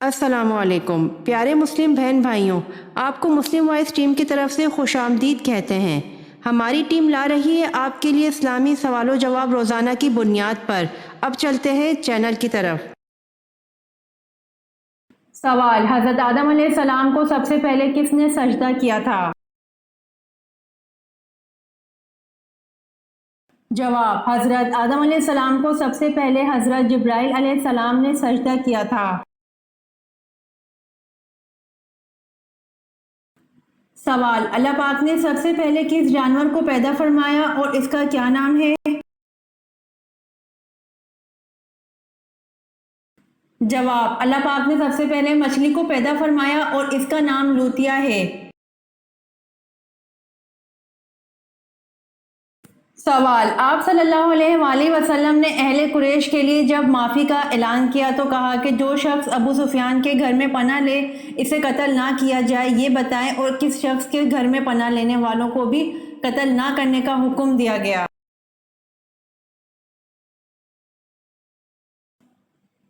السلام علیکم پیارے مسلم بہن بھائیوں، آپ کو مسلم وائس ٹیم کی طرف سے خوش آمدید کہتے ہیں۔ ہماری ٹیم لا رہی ہے آپ کے لیے اسلامی سوال و جواب روزانہ کی بنیاد پر۔ اب چلتے ہیں چینل کی طرف۔ سوال: حضرت آدم علیہ السلام کو سب سے پہلے کس نے سجدہ کیا تھا؟ جواب: حضرت آدم علیہ السلام کو سب سے پہلے حضرت جبرائیل علیہ السلام نے سجدہ کیا تھا۔ سوال: اللہ پاک نے سب سے پہلے کس جانور کو پیدا فرمایا اور اس کا کیا نام ہے؟ جواب: اللہ پاک نے سب سے پہلے مچھلی کو پیدا فرمایا اور اس کا نام لوتیا ہے۔ سوال: آپ صلی اللہ علیہ وآلہ وسلم نے اہل قریش کے لیے جب معافی کا اعلان کیا تو کہا کہ جو شخص ابو سفیان کے گھر میں پناہ لے اسے قتل نہ کیا جائے، یہ بتائیں، اور کس شخص کے گھر میں پناہ لینے والوں کو بھی قتل نہ کرنے کا حکم دیا گیا؟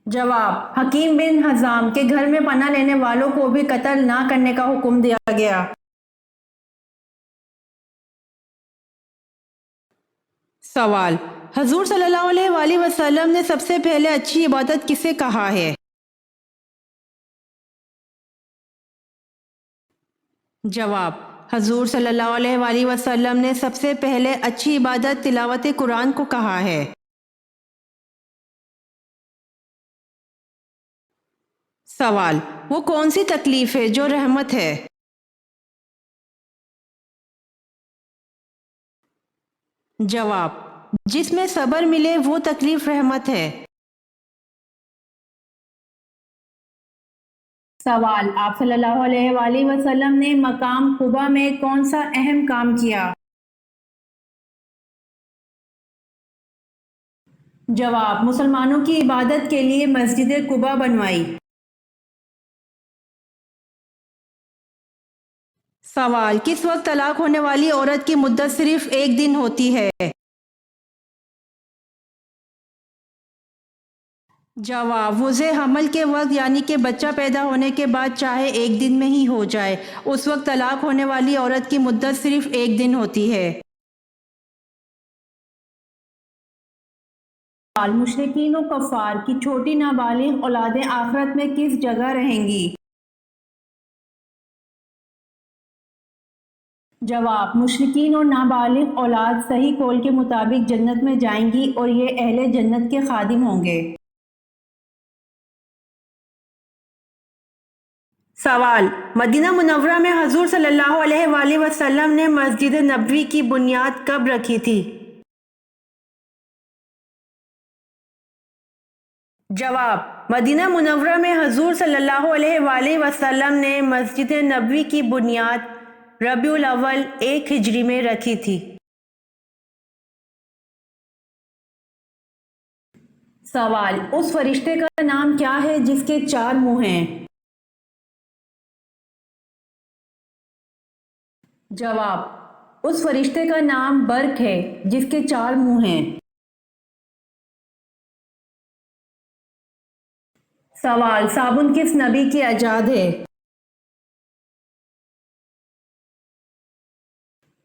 جواب: حکیم بن حزام کے گھر میں پناہ لینے والوں کو بھی قتل نہ کرنے کا حکم دیا گیا۔ سوال: حضور صلی اللہ علیہ وآلہ وسلم نے سب سے پہلے اچھی عبادت کسے کہا ہے؟ جواب: حضور صلی اللہ علیہ وآلہ وسلم نے سب سے پہلے اچھی عبادت تلاوت قرآن کو کہا ہے۔ سوال: وہ کون سی تکلیف ہے جو رحمت ہے؟ جواب: جس میں صبر ملے وہ تکلیف رحمت ہے۔ سوال: آپ صلی اللہ علیہ وآلہ وسلم نے مقام قباء میں کون سا اہم کام کیا؟ جواب: مسلمانوں کی عبادت کے لیے مسجد قباء بنوائی۔ سوال: کس وقت طلاق ہونے والی عورت کی مدت صرف 1 دن ہوتی ہے؟ جواب: وضع حمل کے وقت، یعنی کہ بچہ پیدا ہونے کے بعد چاہے 1 دن میں ہی ہو جائے، اس وقت طلاق ہونے والی عورت کی مدت صرف 1 دن ہوتی ہے۔ سوال: مشرکین و کفار کی چھوٹی نابالغ اولادیں آخرت میں کس جگہ رہیں گی؟ جواب: مشرکین اور نابالغ اولاد صحیح قول کے مطابق جنت میں جائیں گی اور یہ اہل جنت کے خادم ہوں گے۔ سوال: مدینہ منورہ میں حضور صلی اللہ علیہ وآلہ وسلم نے مسجد نبوی کی بنیاد کب رکھی تھی؟ جواب: مدینہ منورہ میں حضور صلی اللہ علیہ وآلہ وسلم نے مسجد نبوی کی بنیاد ربیع الاول 1 ہجری میں رکھی تھی۔ سوال: اس فرشتے کا نام کیا ہے جس کے 4 منہ ہیں؟ جواب: اس فرشتے کا نام برق ہے جس کے 4 منہ ہیں۔ سوال: صابن کس نبی کی ایجاد ہے؟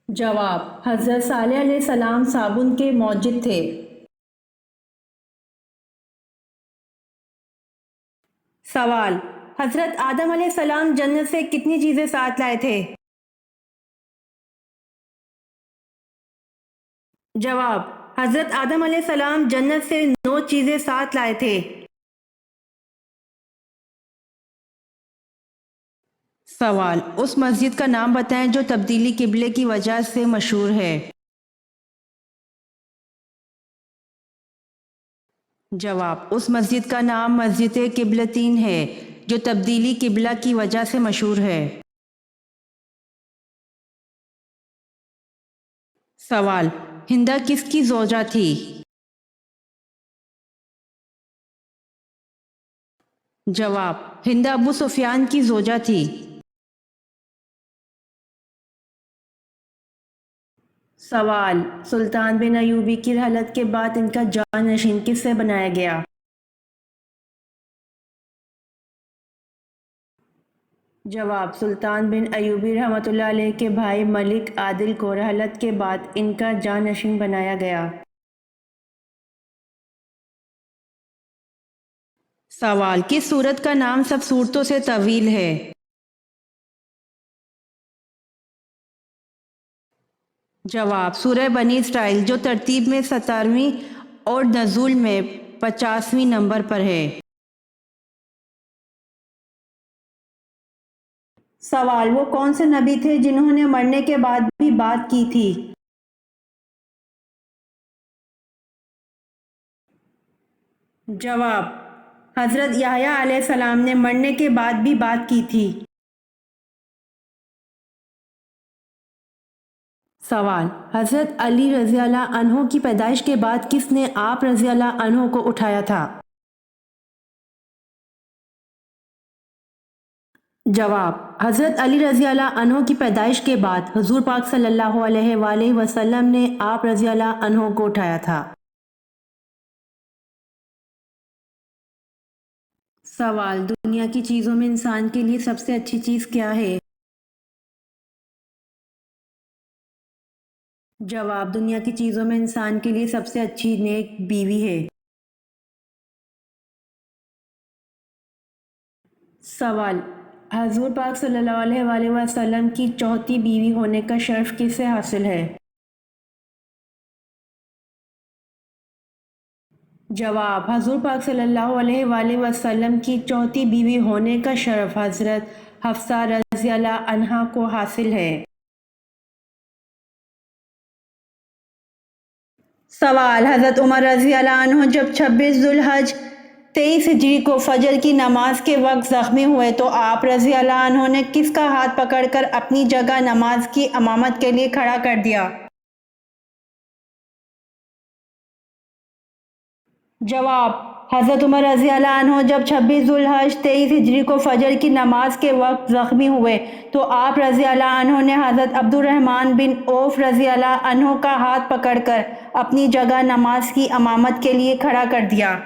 جواب: حضرت صالح علیہ السلام صابن کے موجد تھے۔ سوال: حضرت آدم علیہ السلام جنت سے کتنی چیزیں ساتھ لائے تھے؟ جواب: حضرت آدم علیہ السلام جنت سے 9 چیزیں ساتھ لائے تھے۔ سوال: اس مسجد کا نام بتائیں جو تبدیلی قبلے کی وجہ سے مشہور ہے۔ جواب: اس مسجد کا نام مسجد قبلتین ہے جو تبدیلی قبلہ کی وجہ سے مشہور ہے۔ سوال: ہندہ کس کی زوجہ تھی؟ جواب: ہندہ ابو سفیان کی زوجہ تھی۔ سوال: سلطان بن ایوبی کی رحلت کے بعد ان کا جانشین کس سے بنایا گیا؟ جواب: سلطان بن ایوبی رحمۃ اللہ علیہ کے بھائی ملک عادل کو رحلت کے بعد ان کا جانشین بنایا گیا۔ سوال: کس سورت کا نام سب سورتوں سے طویل ہے؟ جواب: سورہ بنی اسرائیل، جو ترتیب میں 17ویں اور نزول میں 50ویں نمبر پر ہے۔ سوال: وہ کون سے نبی تھے جنہوں نے مرنے کے بعد بھی بات کی تھی؟ جواب: حضرت یحییٰ علیہ السلام نے مرنے کے بعد بھی بات کی تھی۔ سوال: حضرت علی رضی اللہ عنہ کی پیدائش کے بعد کس نے آپ رضی اللہ عنہ کو اٹھایا تھا؟ جواب: حضرت علی رضی اللہ عنہ کی پیدائش کے بعد حضور پاک صلی اللہ علیہ وآلہ وسلم نے آپ رضی اللہ عنہ کو اٹھایا تھا۔ سوال: دنیا کی چیزوں میں انسان کے لیے سب سے اچھی چیز کیا ہے؟ جواب: دنیا کی چیزوں میں انسان کے لیے سب سے اچھی نیک بیوی ہے۔ سوال: حضور پاک صلی اللہ علیہ وآلہ وسلم کی چوتھی بیوی ہونے کا شرف کسے حاصل ہے؟ جواب: حضور پاک صلی اللہ علیہ وآلہ وسلم کی چوتھی بیوی ہونے کا شرف حضرت حفصہ رضی اللہ عنہا کو حاصل ہے۔ سوال: حضرت عمر رضی اللہ عنہ جب 26 ذو الحج 23 ہجری کو فجر کی نماز کے وقت زخمی ہوئے تو آپ رضی اللہ عنہ نے کس کا ہاتھ پکڑ کر اپنی جگہ نماز کی امامت کے لیے کھڑا کر دیا؟ جواب: حضرت عمر رضی اللہ عنہ جب 26 ذو الحج 23 ہجری کو فجر کی نماز کے وقت زخمی ہوئے تو آپ رضی اللہ عنہ نے حضرت عبد الرحمن بن عوف رضی اللہ عنہ کا ہاتھ پکڑ کر اپنی جگہ نماز کی امامت کے لیے کھڑا کر دیا۔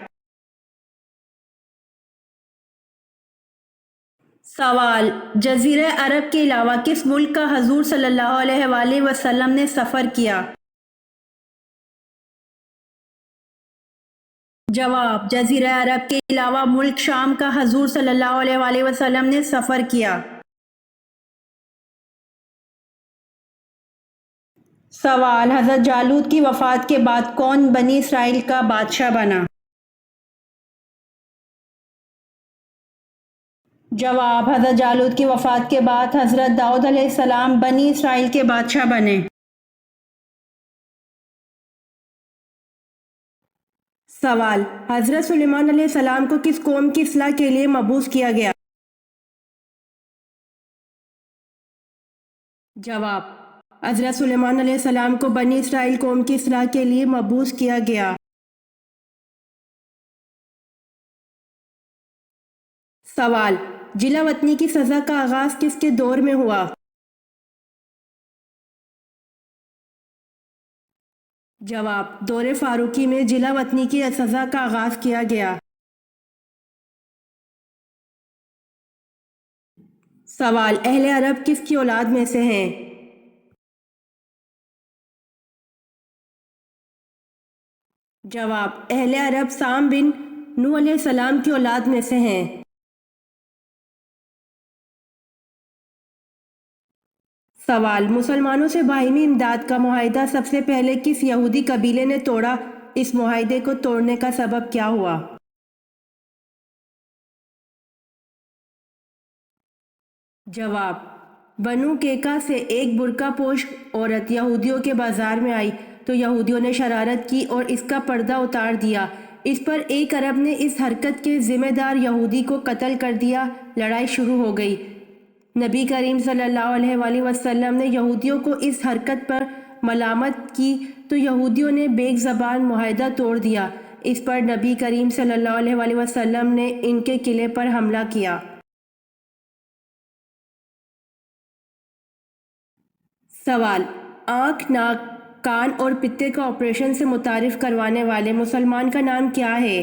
سوال: جزیرہ عرب کے علاوہ کس ملک کا حضور صلی اللہ علیہ وآلہ وسلم نے سفر کیا؟ جواب: جزیرہ عرب کے علاوہ ملک شام کا حضور صلی اللہ علیہ وآلہ وسلم نے سفر کیا۔ سوال: حضرت جالوت کی وفات کے بعد کون بنی اسرائیل کا بادشاہ بنا؟ جواب: حضرت جالوت کی وفات کے بعد حضرت داؤد علیہ السلام بنی اسرائیل کے بادشاہ بنے۔ سوال: حضرت سلیمان علیہ السلام کو کس قوم کی اصلاح کے لیے مبعوث کیا گیا؟ جواب: حضرت سلیمان علیہ السلام کو بنی اسرائیل قوم کی اصلاح کے لیے مبعوث کیا گیا۔ سوال: جلا وطنی کی سزا کا آغاز کس کے دور میں ہوا؟ جواب: دور فاروقی میں جلا وطنی کی سزا کا آغاز کیا گیا۔ سوال: اہل عرب کس کی اولاد میں سے ہیں؟ جواب: اہل عرب سام بن نوح علیہ السلام کی اولاد میں سے ہیں۔ سوال: مسلمانوں سے باہمی امداد کا معاہدہ سب سے پہلے کس یہودی قبیلے نے توڑا؟ اس معاہدے کو توڑنے کا سبب کیا ہوا؟ جواب: بنو کیکا سے ایک برقع پوش عورت یہودیوں کے بازار میں آئی تو یہودیوں نے شرارت کی اور اس کا پردہ اتار دیا۔ اس پر ایک عرب نے اس حرکت کے ذمہ دار یہودی کو قتل کر دیا۔ لڑائی شروع ہو گئی۔ نبی کریم صلی اللہ علیہ وآلہ وسلم نے یہودیوں کو اس حرکت پر ملامت کی تو یہودیوں نے بیک زبان معاہدہ توڑ دیا۔ اس پر نبی کریم صلی اللہ علیہ وآلہ وسلم نے ان کے قلعے پر حملہ کیا۔ سوال: آنکھ، ناک، کان اور پتے کا آپریشن سے متعارف کروانے والے مسلمان کا نام کیا ہے؟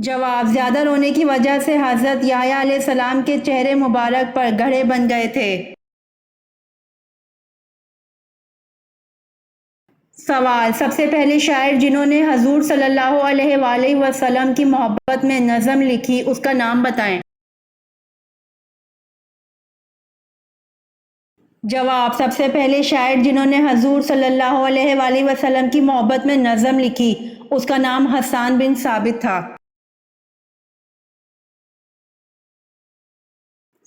جواب: زیادہ رونے کی وجہ سے حضرت یحییٰ علیہ السلام کے چہرے مبارک پر گھڑے بن گئے تھے۔ سوال: سب سے پہلے شاعر جنہوں نے حضور صلی اللہ علیہ وآلہ وسلم کی محبت میں نظم لکھی، اس کا نام بتائیں۔ جواب: سب سے پہلے شاعر جنہوں نے حضور صلی اللہ علیہ وآلہ وسلم کی محبت میں نظم لکھی، اس کا نام حسان بن ثابت تھا۔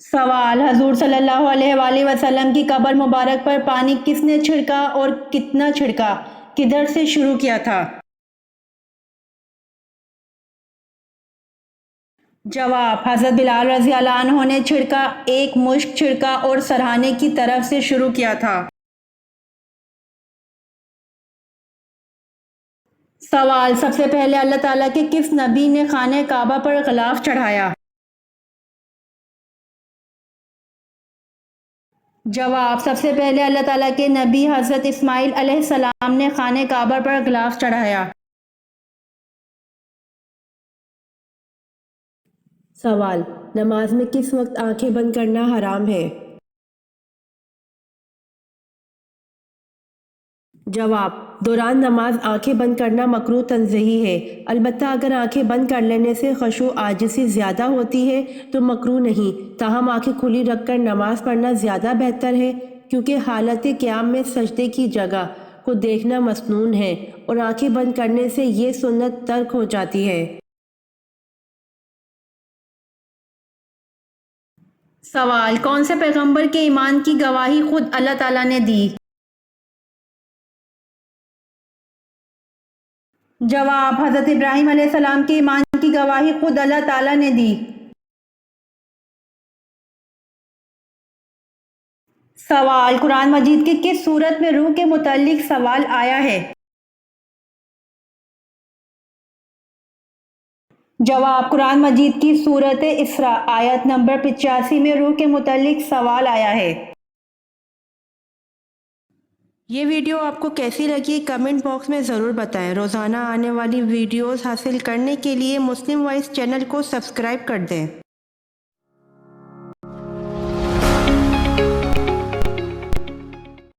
سوال: حضور صلی اللہ علیہ وآلہ وسلم کی قبر مبارک پر پانی کس نے چھڑکا اور کتنا چھڑکا؟ کدھر سے شروع کیا تھا؟ جواب: حضرت بلال رضی اللہ عنہ نے چھڑکا، ایک مشک چھڑکا اور سرہانے کی طرف سے شروع کیا تھا۔ سوال: سب سے پہلے اللہ تعالیٰ کے کس نبی نے خانہ کعبہ پر غلاف چڑھایا؟ جواب: سب سے پہلے اللہ تعالیٰ کے نبی حضرت اسماعیل علیہ السلام نے خانہ کعبہ پر غلاف چڑھایا۔ سوال: نماز میں کس وقت آنکھیں بند کرنا حرام ہے؟ جواب: دوران نماز آنکھیں بند کرنا مکروہ تنزیہی ہے، البتہ اگر آنکھیں بند کر لینے سے خشوع عاجزی زیادہ ہوتی ہے تو مکروہ نہیں، تاہم آنکھیں کھلی رکھ کر نماز پڑھنا زیادہ بہتر ہے، کیونکہ حالت قیام میں سجدے کی جگہ کو دیکھنا مسنون ہے اور آنکھیں بند کرنے سے یہ سنت ترک ہو جاتی ہے۔ سوال: کون سے پیغمبر کے ایمان کی گواہی خود اللہ تعالیٰ نے دی؟ جواب: حضرت ابراہیم علیہ السلام کے ایمان کی گواہی خود اللہ تعالیٰ نے دی۔ سوال: قرآن مجید کی کس سورت میں روح کے متعلق سوال آیا ہے؟ جواب: قرآن مجید کی سورت اسراء آیت نمبر 85 میں روح کے متعلق سوال آیا ہے۔ یہ ویڈیو آپ کو کیسی لگی کمنٹ باکس میں ضرور بتائیں۔ روزانہ آنے والی ویڈیوز حاصل کرنے کے لیے مسلم وائس چینل کو سبسکرائب کر دیں۔